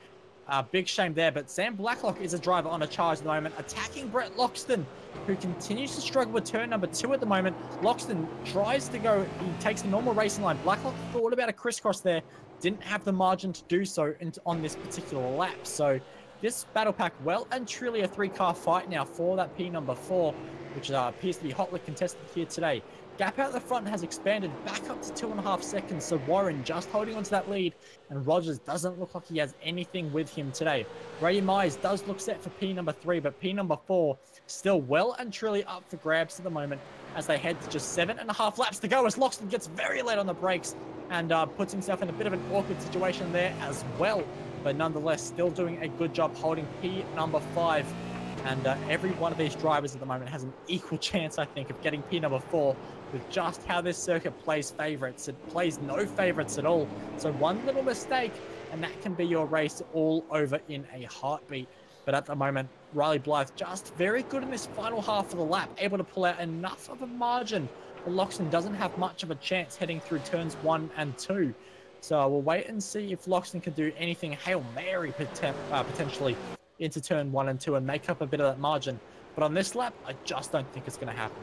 big shame there. But Sam Blacklock is a driver on a charge at the moment, attacking Brett Loxton, who continues to struggle with turn number 2 at the moment. Loxton tries to go, he takes the normal racing line. Blacklock thought about a crisscross there, didn't have the margin to do so on this particular lap. So, this battle pack, well and truly a 3-car fight now for that P number 4, which appears to be hotly contested here today. Gap out the front has expanded back up to 2.5 seconds, so Warren just holding onto that lead, and Rogers doesn't look like he has anything with him today. Brady Myers does look set for P number 3, but P number 4 still well and truly up for grabs at the moment, as they head to just 7.5 laps to go, as Loxton gets very late on the brakes and puts himself in a bit of an awkward situation there as well. But nonetheless, still doing a good job holding P number 5. And every one of these drivers at the moment has an equal chance, I think, of getting P number 4, with just how this circuit plays favorites. It plays no favorites at all. So one little mistake, and that can be your race all over in a heartbeat. But at the moment, Riley Blythe just very good in this final half of the lap, able to pull out enough of a margin. But Loxton doesn't have much of a chance heading through turns 1 and 2. So we'll wait and see if Loxton can do anything Hail Mary potentially into turn 1 and 2 and make up a bit of that margin. But on this lap, I just don't think it's going to happen.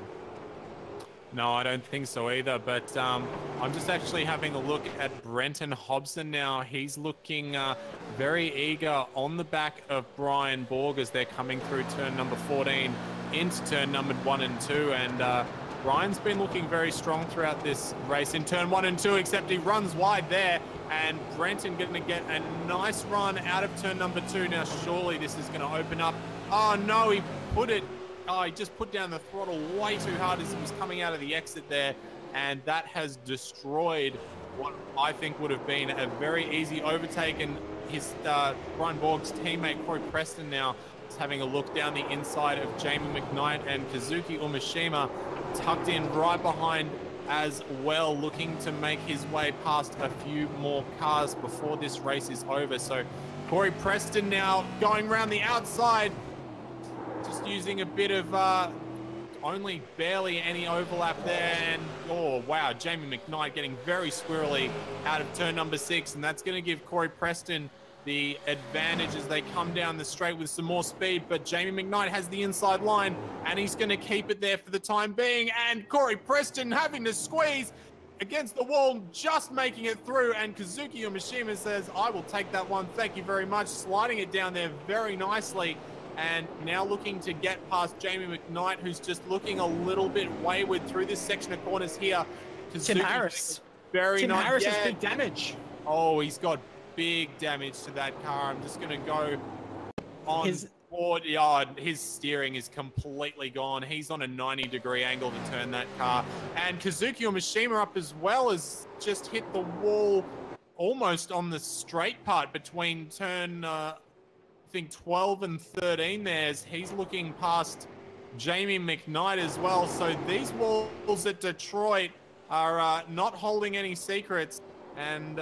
No, I don't think so either. But I'm just actually having a look at Brenton Hobson now. He's looking very eager on the back of Brian Borg as they're coming through turn number 14 into turn numbered 1 and 2. And Brian's been looking very strong throughout this race in turn 1 and 2, except he runs wide there. And Brenton going to get a nice run out of turn number 2. Now, surely this is going to open up. Oh, no, he just put down the throttle way too hard as he was coming out of the exit there. And that has destroyed what I think would have been a very easy overtake. And his Brian Borg's teammate, Corey Preston, now is having a look down the inside of Jamie McKnight, and Kazuki Umeshima tucked in right behind as well, looking to make his way past a few more cars before this race is over. So Corey Preston now going around the outside, just using a bit of only barely any overlap there. And oh wow, Jamie McKnight getting very squirrely out of turn number 6, and that's going to give Corey Preston the advantage as they come down the straight with some more speed. But Jamie McKnight has the inside line, and he's going to keep it there for the time being. And Corey Preston having to squeeze against the wall, just making it through. And Kazuki Mishima says, I will take that one, thank you very much, sliding it down there very nicely. And now looking to get past Jamie McKnight, who's just looking a little bit wayward through this section of corners here. Tim Harris. Tim Harris has big damage. Oh, he's got big damage to that car. I'm just going to go on board. Yeah, his steering is completely gone. He's on a 90-degree angle to turn that car. And Kazuki Mishima up as well has just hit the wall almost on the straight part between turn, I think 12 and 13 there. He's looking past Jamie McKnight as well. So these walls at Detroit are not holding any secrets. And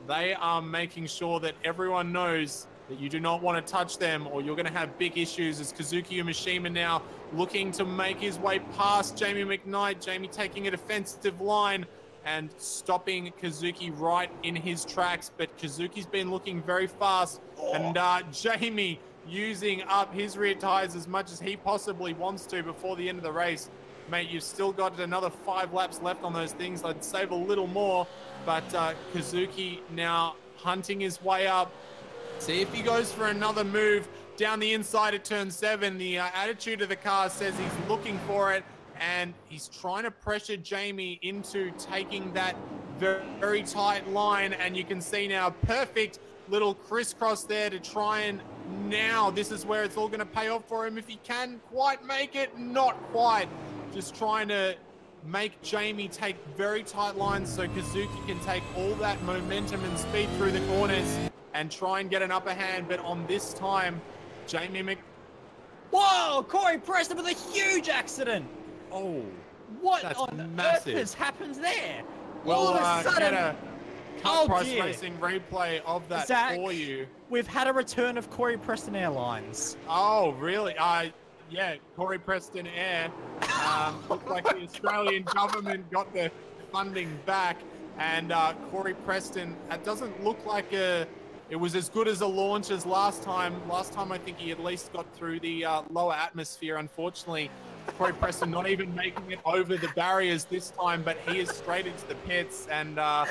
they are making sure that everyone knows that you do not want to touch them or you're going to have big issues. As Kazuki Mishima now looking to make his way past Jamie McKnight. Jamie taking a defensive line and stopping Kazuki right in his tracks. But Kazuki's been looking very fast. And Jamie using up his rear tires as much as he possibly wants to before the end of the race. Mate, you've still got another 5 laps left on those things. I'd save a little more. But Kazuki now hunting his way up. See if he goes for another move down the inside at turn 7. The attitude of the car says he's looking for it. And he's trying to pressure Jamie into taking that very, very tight line. And you can see now perfect little crisscross there to try and now this is where it's all going to pay off for him. If he can quite make it, not quite. Just trying to make Jamie take very tight lines so Kazuki can take all that momentum and speed through the corners and try and get an upper hand. But on this time, Whoa! Corey Preston with a huge accident! Oh, what that's on massive. earth has happened there? Well, all of a sudden, get a Cut Price Racing replay of that Zach, for you. We've had a return of Corey Preston Airlines. Oh, really? Yeah, Corey Preston Air. Looks like the Australian government got the funding back. And Corey Preston, it doesn't look like it was as good as a launch as last time. Last time, I think he at least got through the lower atmosphere. Unfortunately, Corey Preston not even making it over the barriers this time, but he is straight into the pits. And a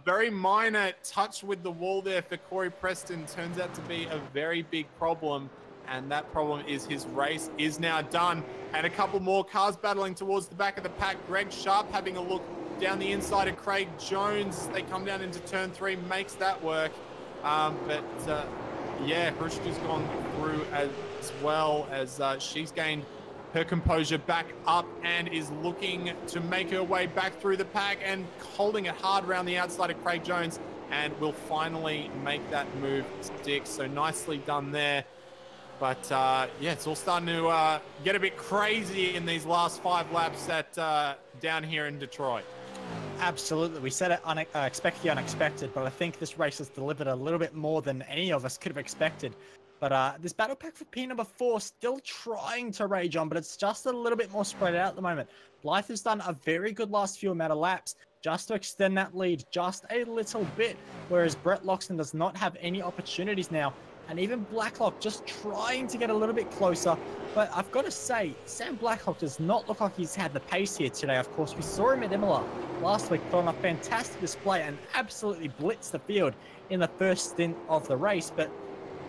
very minor touch with the wall there for Corey Preston turns out to be a very big problem. And that problem is his race is now done. And a couple more cars battling towards the back of the pack. Greg Sharp having a look down the inside of Craig Jones. They come down into turn 3, makes that work. Yeah, Hrushka's gone through as well as she's gained her composure back up and is looking to make her way back through the pack and holding it hard around the outside of Craig Jones, and will finally make that move stick. So nicely done there. But yeah, it's all starting to get a bit crazy in these last 5 laps at down here in Detroit. Absolutely. We said it expect the unexpected, but I think this race has delivered a little bit more than any of us could have expected. But this battle pack for P number 4 still trying to rage on, but it's just a little bit more spread out at the moment. Blythe has done a very good last few amount of laps just to extend that lead just a little bit, whereas Brett Loxton does not have any opportunities now. And even Blacklock just trying to get a little bit closer. But I've got to say, Sam Blacklock does not look like he's had the pace here today. Of course, we saw him at Imola last week, put on a fantastic display and absolutely blitzed the field in the first stint of the race. But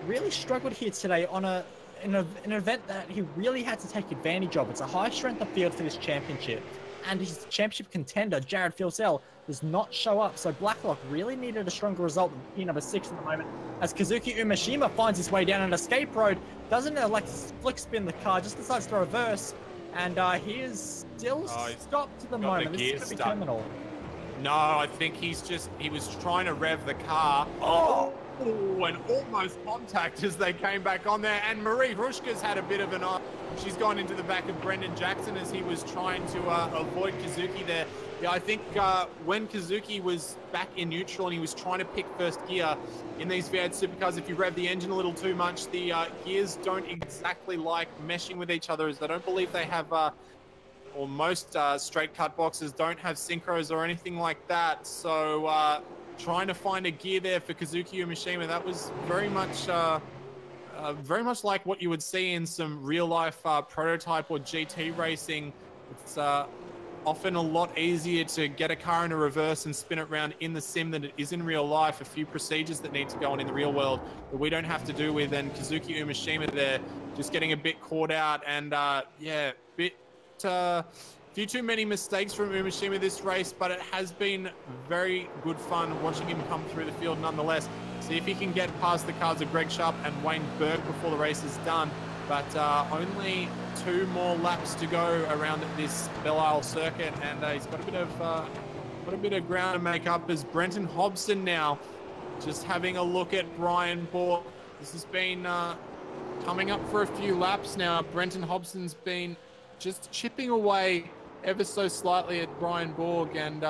really struggled here today on an event that he really had to take advantage of. It's a high strength of field for this championship. And his championship contender, Jared Filsell, does not show up. So Blacklock really needed a stronger result than P number 6 at the moment. As Kazuki Mishima finds his way down an escape road, doesn't like flick spin the car, just decides to reverse. And he is still stopped at the moment. This is going to be terminal. No, I think he was trying to rev the car. Oh! Oh, and almost contact as they came back on there. And Marie Hrushka's had a bit of an eye. She's gone into the back of Brendan Jackson as he was trying to avoid Kazuki there. Yeah, I think when Kazuki was back in neutral and he was trying to pick first gear in these V8 supercars, if you rev the engine a little too much, the gears don't exactly like meshing with each other, as I don't believe they have, or most straight cut boxes don't have synchros or anything like that. So trying to find a gear there for Kazuki Mishima, that was very much like what you would see in some real life prototype or GT racing. It's often a lot easier to get a car in a reverse and spin it around in the sim than it is in real life. A few procedures that need to go on in the real world that we don't have to do with. And Kazuki Umeshima there just getting a bit caught out, and yeah, few too many mistakes from Umeshima this race, but it has been very good fun watching him come through the field nonetheless. See if he can get past the cars of Greg Sharp and Wayne Burke before the race is done. But only 2 more laps to go around this Belle circuit, and he's got a bit of ground to make up as Brenton Hobson now just having a look at Brian Borg. This has been coming up for a few laps now. Brenton Hobson's been just chipping away ever so slightly at Brian Borg, and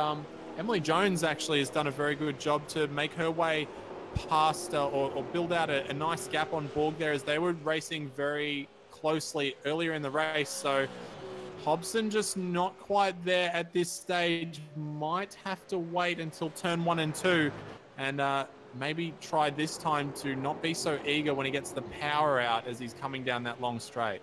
Emily Jones actually has done a very good job to make her way past or build out a nice gap on Borg there, as they were racing very closely earlier in the race. So Hobson just not quite there at this stage. Might have to wait until turn 1 and 2 and maybe try this time to not be so eager when he gets the power out as he's coming down that long straight.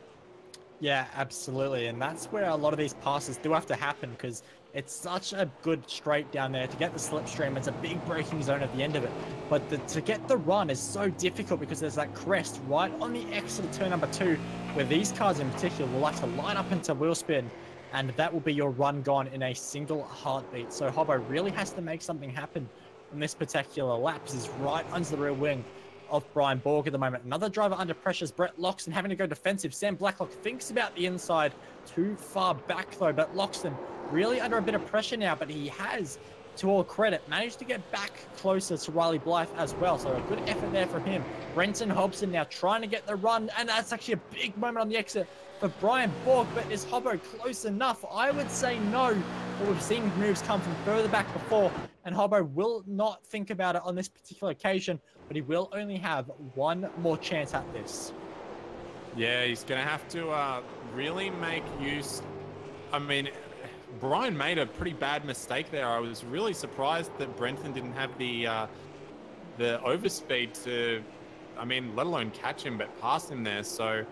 Yeah, absolutely. And that's where a lot of these passes do have to happen, because it's such a good straight down there to get the slipstream. It's a big braking zone at the end of it. But to get the run is so difficult because there's that crest right on the exit of turn number 2, where these cars in particular will like to line up into wheel spin, and that will be your run gone in a single heartbeat. So Hobbo really has to make something happen in this particular lap. He's right under the rear wing of Brian Borg at the moment. Another driver under pressure is Brett Loxton, having to go defensive. Sam Blacklock thinks about the inside, too far back though, but Loxton really under a bit of pressure now, but he has, to all credit, managed to get back closer to Riley Blythe as well. So a good effort there from him. Brenton Hobson now trying to get the run, and that's actually a big moment on the exit for Brian Borg, but is Hobbo close enough? I would say no, but we've seen moves come from further back before, and Hobbo will not think about it on this particular occasion, but he will only have one more chance at this. Yeah, he's going to have to really make use. I mean, Brian made a pretty bad mistake there. I was really surprised that Brenton didn't have the overspeed to, I mean, let alone catch him, but pass him there. So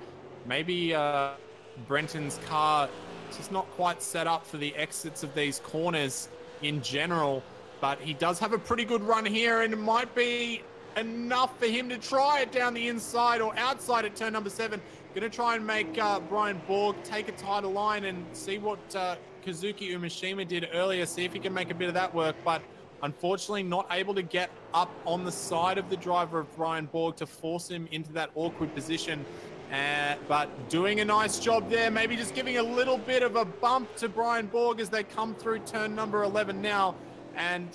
maybe Brenton's car just not quite set up for the exits of these corners in general, but he does have a pretty good run here, and it might be enough for him to try it down the inside or outside at turn number 7. Going to try and make Brian Borg take a tighter line and see what Kazuki Umeshima did earlier, see if he can make a bit of that work, but unfortunately not able to get up on the side of the driver of Brian Borg to force him into that awkward position. But doing a nice job there, maybe just giving a little bit of a bump to Brian Borg as they come through turn number 11 now. And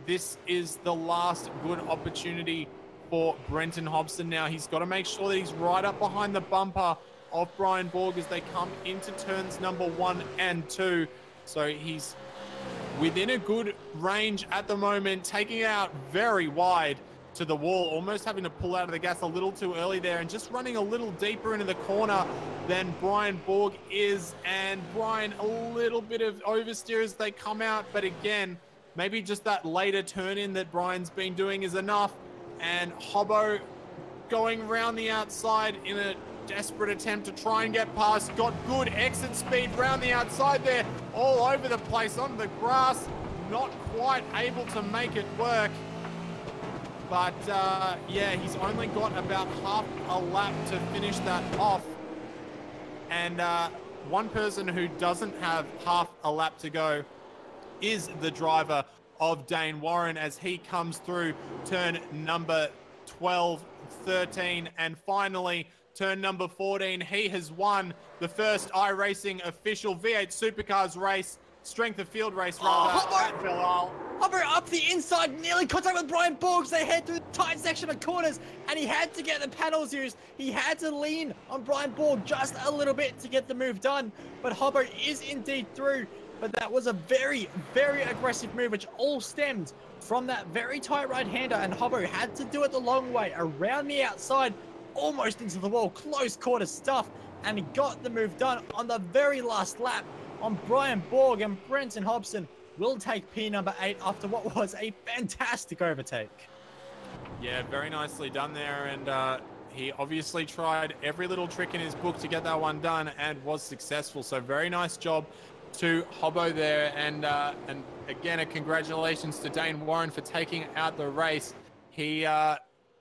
this is the last good opportunity for Brenton Hobson now. He's got to make sure that he's right up behind the bumper of Brian Borg as they come into turns number 1 and 2. So he's within a good range at the moment, taking it out very wide to the wall, almost having to pull out of the gas a little too early there, and just running a little deeper into the corner than Brian Borg is. And Brian, a little bit of oversteer as they come out, but again, maybe just that later turn in that Brian's been doing is enough. And Hobbo going around the outside in a desperate attempt to try and get past. Got good exit speed round the outside there, all over the place on the grass. Not quite able to make it work. But yeah, he's only got about half a lap to finish that off. And one person who doesn't have half a lap to go is the driver of Dane Warren as he comes through turn number 12, 13, and finally turn number 14. He has won the first iRacing official V8 Supercars race strength of field race rather at Belle. Hobber up the inside, nearly contact with Brian Borgs. They head through the tight section of corners, and he had to get the panels used. He had to lean on Brian Borg just a little bit to get the move done. But Hobbo is indeed through. But that was a very, very aggressive move, which all stemmed from that very tight right-hander. And Hobbo had to do it the long way, around the outside, almost into the wall, close quarter stuff. And he got the move done on the very last lap on Brian Borg, and Brenton Hobson will take P number 8 after what was a fantastic overtake. Yeah, very nicely done there, and he obviously tried every little trick in his book to get that one done and was successful. So very nice job to Hobbo there, and again, a congratulations to Dane Warren for taking out the race. He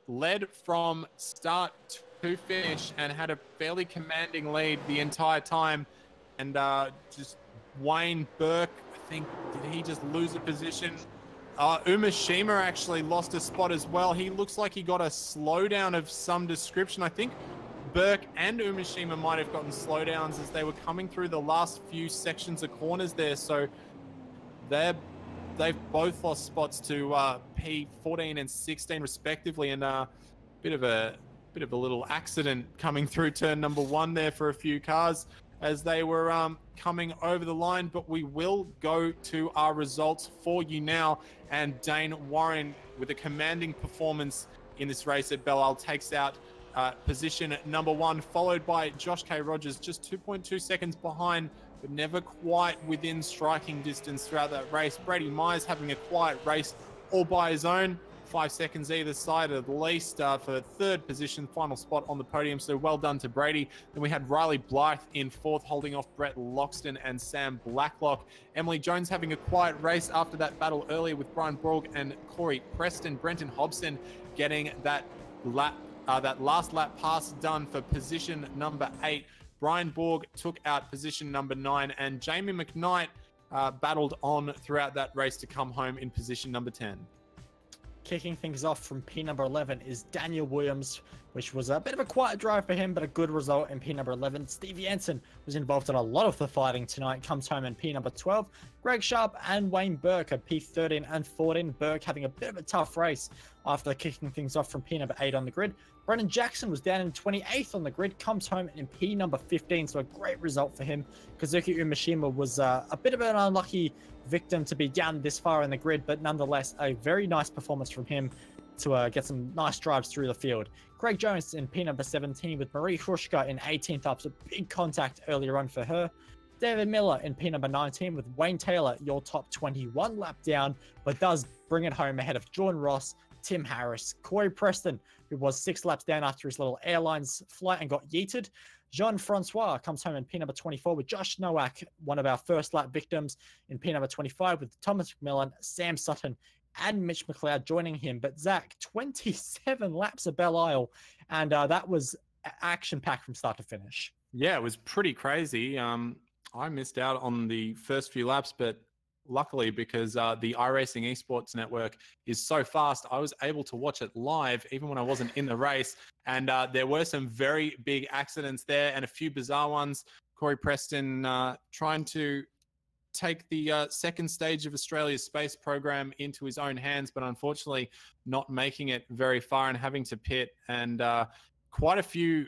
led from start to finish and had a fairly commanding lead the entire time, and just Wayne Burke, I think, did he just lose a position? Mishima actually lost a spot as well. He looks like he got a slowdown of some description. I think Burke and Mishima might have gotten slowdowns as they were coming through the last few sections of corners there. So they've both lost spots to P14 and 16 respectively, and bit of a little accident coming through turn number 1 there for a few cars as they were coming over the line. But we will go to our results for you now. And Dane Warren, with a commanding performance in this race at Belle, takes out position number 1, followed by Josh K. Rogers, just 2.2 seconds behind, but never quite within striking distance throughout that race. Brady Myers having a quiet race all by his own, 5 seconds either side at least for 3rd position, final spot on the podium. So well done to Brady. Then we had Riley Blythe in 4th, holding off Brett Loxton and Sam Blacklock. Emily Jones having a quiet race after that battle earlier with Brian Borg and Corey Preston. Brenton Hobson getting that last lap pass done for position number 8. Brian Borg took out position number 9, and Jamie McKnight battled on throughout that race to come home in position number 10. Kicking things off from P number 11 is Daniel Williams, which was a bit of a quiet drive for him, but a good result in P number 11. Steve Jensen was involved in a lot of the fighting tonight, comes home in P number 12. Greg Sharp and Wayne Burke at P13 and 14. Burke having a bit of a tough race after kicking things off from P number 8 on the grid. Brennan Jackson was down in 28th on the grid, comes home in P number 15, so a great result for him. Kazuki Umeshima was a bit of an unlucky victim to be down this far in the grid, but nonetheless a very nice performance from him to get some nice drives through the field. Craig Jones in P number 17 with Marie Hrushka in 18th up, so big contact earlier on for her. David Miller in P number 19 with Wayne Taylor, your top 21 lap down, but does bring it home ahead of Jordan Ross, Tim Harris, Corey Preston, who was 6 laps down after his little airlines flight and got yeeted. Jean-Francois comes home in P number 24 with Josh Nowak, one of our first lap victims, in P number 25 with Thomas McMillan, Sam Sutton, and Mitch McLeod joining him. But Zach, 27 laps of Belle Isle, and that was action-packed from start to finish. Yeah, it was pretty crazy. I missed out on the first few laps, but luckily, because the iRacing Esports Network is so fast, I was able to watch it live even when I wasn't in the race. And there were some very big accidents there and a few bizarre ones. Corey Preston trying to take the second stage of Australia's space program into his own hands, but unfortunately not making it very far and having to pit. And quite a few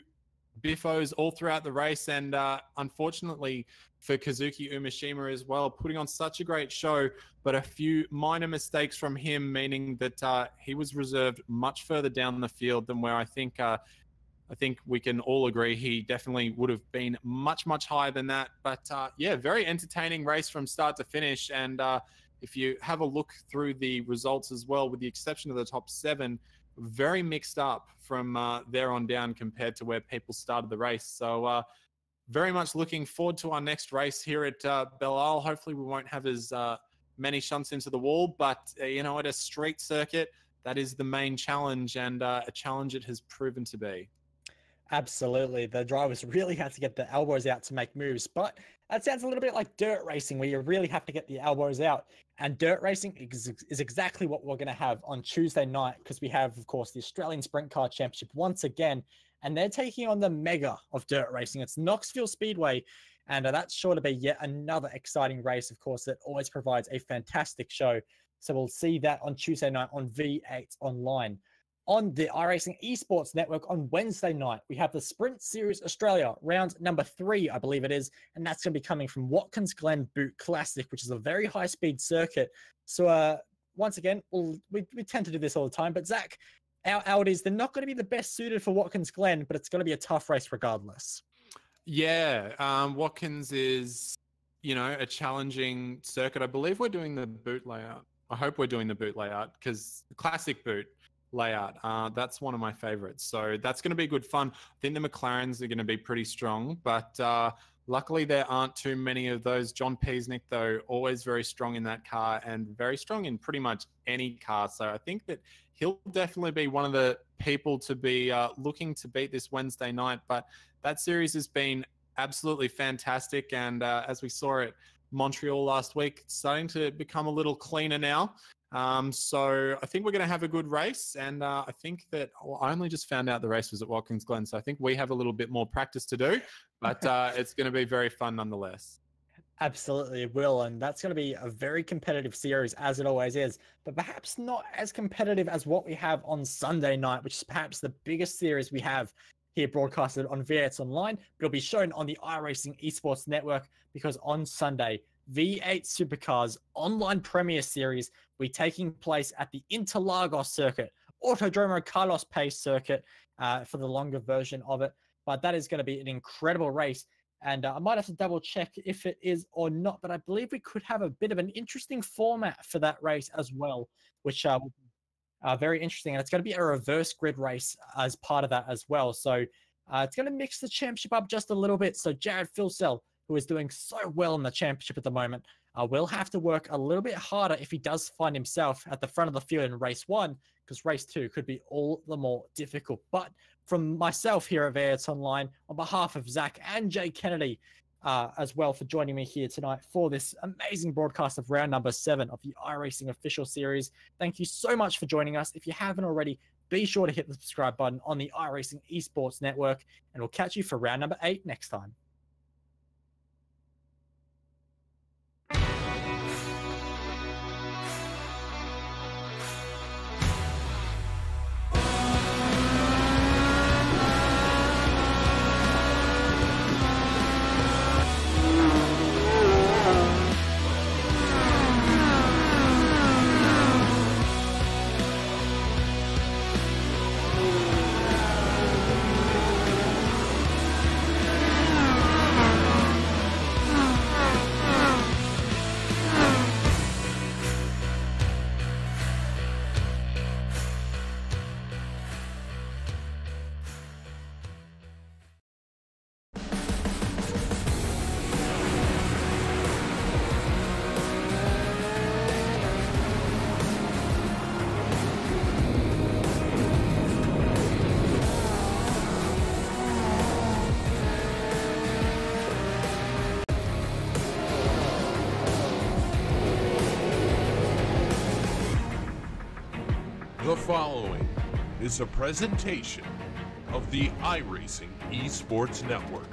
biffos all throughout the race, and unfortunately for Kazuki Umeshima as well, putting on such a great show, but a few minor mistakes from him, meaning that he was reserved much further down the field than where I think we can all agree he definitely would have been much higher than that. But yeah, very entertaining race from start to finish. And if you have a look through the results as well, with the exception of the top 7, very mixed up from there on down compared to where people started the race. So very much looking forward to our next race here at Belle Isle. Hopefully we won't have as many shunts into the wall, but you know, at a street circuit, that is the main challenge, and a challenge it has proven to be. Absolutely. The drivers really had to get the elbows out to make moves, but that sounds a little bit like dirt racing, where you really have to get the elbows out. And dirt racing is exactly what we're going to have on Tuesday night, because we have, of course, the Australian Sprint Car Championship once again and they're taking on the mega of dirt racing. It's Knoxville Speedway, and that's sure to be yet another exciting race, of course, that always provides a fantastic show. So we'll see that on Tuesday night on V8 Online. On the iRacing Esports Network on Wednesday night, we have the Sprint Series Australia, round number 3, I believe it is, and that's going to be coming from Watkins Glen Boot Classic, which is a very high-speed circuit. So once again, we tend to do this all the time, but Zach, our Audis, they're not going to be the best suited for Watkins Glen, but it's going to be a tough race regardless. Yeah, Watkins is, a challenging circuit. I believe we're doing the boot layout. I hope we're doing the boot layout, because the classic boot layout, that's one of my favorites. So that's going to be good fun. I think the McLarens are going to be pretty strong, but luckily there aren't too many of those. John Peasnick, though, always very strong in that car and very strong in pretty much any car. So I think that he'll definitely be one of the people to be looking to beat this Wednesday night. But that series has been absolutely fantastic. And as we saw at Montreal last week, it's starting to become a little cleaner now. So I think we're going to have a good race, and I think that I only just found out the race was at Watkins Glen, so I think we have a little bit more practice to do, but it's going to be very fun nonetheless. Absolutely, it will, and that's going to be a very competitive series, as it always is, but perhaps not as competitive as what we have on Sunday night, which is perhaps the biggest series we have here broadcasted on V8 Online, but it'll be shown on the iRacing Esports Network, because on Sunday, V8 Supercars Online Premier Series will be taking place at the Interlagos circuit, Autodromo Carlos Pace circuit for the longer version of it. But that is going to be an incredible race. And I might have to double check if it is or not, but I believe we could have a bit of an interesting format for that race as well, which will be very interesting. And it's going to be a reverse grid race as part of that as well. So it's going to mix the championship up just a little bit. So Jared Filsell, who is doing so well in the championship at the moment, will have to work a little bit harder if he does find himself at the front of the field in race 1, because race 2 could be all the more difficult. But from myself here at V8 Online, on behalf of Zach and Jay Kennedy, as well, for joining me here tonight for this amazing broadcast of round number 7 of the iRacing official series. Thank you so much for joining us. If you haven't already, be sure to hit the subscribe button on the iRacing Esports Network, and we'll catch you for round number 8 next time. The following is a presentation of the iRacing Esports Network.